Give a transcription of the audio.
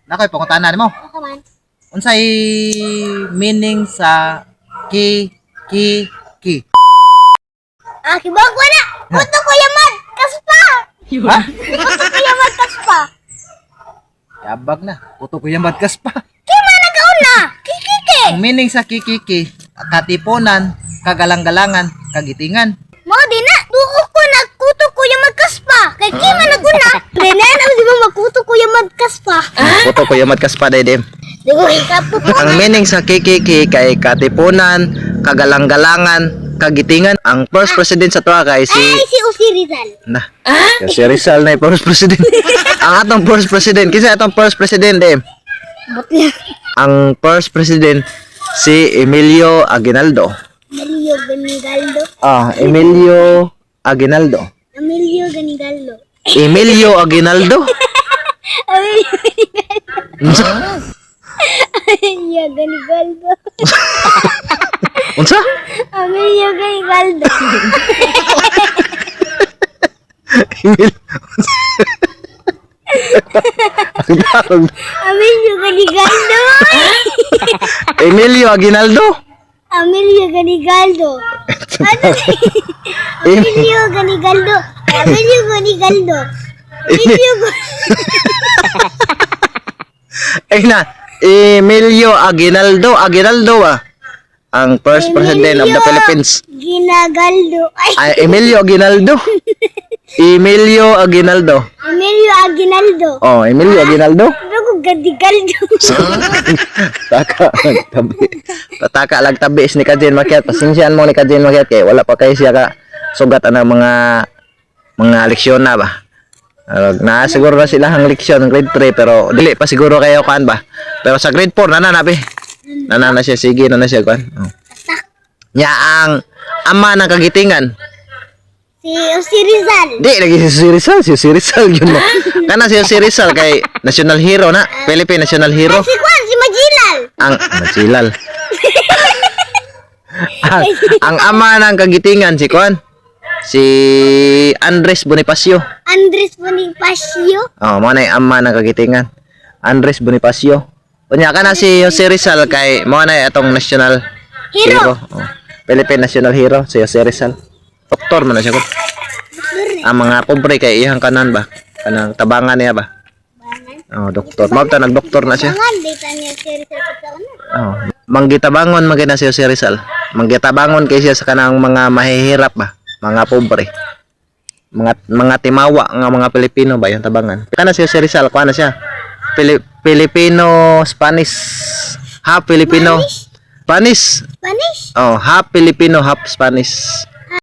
Nakoy pangutanan mo. Ako man. Unsay meaning sa ki. Kibag ko na. Kuto ko yaman. Kaspa. Ha? Kuto ko yaman. Kaspa. Yabag na. Puto ko yung madkas pa. Kima nagauna. Kikiki. Ang meaning sa kikiki, katipunan, kagalang-galangan, kagitingan. Mo di na. Duo ko na. Kuto ko yaman. Kaspa. Kay kima naguna. Renan, ang di ba magkuto ko yaman. Kaspa. Puto ko yung madkas pa, Daydim. Di ko ikaputo. Ang meaning sa kikiki kay katipunan, kagalang-galangan, kagitingan. Ang first president sa tuwa kay Ay, si si Usi Rizal. na. Si Rizal na yung first president. Ang atong first president, kisa atong first president eh. Butla. Ang first president si Emilio Aguinaldo. Emilio Ganigaldo. Emilio Aguinaldo. Emilio Ganigaldo. Emilio Aguinaldo? Emilio Ganigaldo. Unsa? Emilio Ganigaldo. Emilio. Emilio Ganigaldo. Emilio Aguinaldo? Emilio Ganigaldo. Emilio Ganigaldo. Emilio Ganigaldo. Ay na, Emilio Aguinaldo. Aguinaldo ang first president of the Philippines. Ginagaldo. Ay, Emilio Aguinaldo. Emilio Aguinaldo. Emilio Aguinaldo. Emilio Aguinaldo. Ano ko Ganigaldo? Taka lang tabi. Pataka lang tabi ni Kajen Makiat. Pasensyahan mo ni Kajen Makiat kay wala pa kayo siya ka sugat ang mga leksyon na ba. Na siguro na sila ang leksyon grade 3 pero dili pa siguro kayo kan ba. Pero sa grade 4 na be. Na siya sige na siya kan. Nya ang ama ng kagitingan. Si Rizal. Di lagi si Rizal yun mo. Kana si Rizal kay national hero na, Philippine national hero. Si Juan, si Majilal. Ang Majilal. ang ama ng kagitingan si Juan. Si Andres Bonifacio. Andres Bonifacio. Mo na yung ama ng kagitingan. Andres Bonifacio. Unya kana si Jose Rizal kay mo na atong national hero. Philippine national hero si Jose Rizal. Doktor man na siya ko. Ang mga pobre kay iyang kanan ba? Kanang tabangan niya ba? Doktor. Mabta nagdoktor na siya. Bangan, dita niya si Rizal sa taon na. Manggitabangon magina siya si Rizal. Manggitabangon kay siya sa kanang mga mahihirap ba? Mga pobre. Mga timawa nga mga Pilipino ba yung tabangan. Kana siya si Rizal, kuha na siya. Filipino Spanish. Half Filipino. Spanish. Spanish? Half Filipino, half Spanish.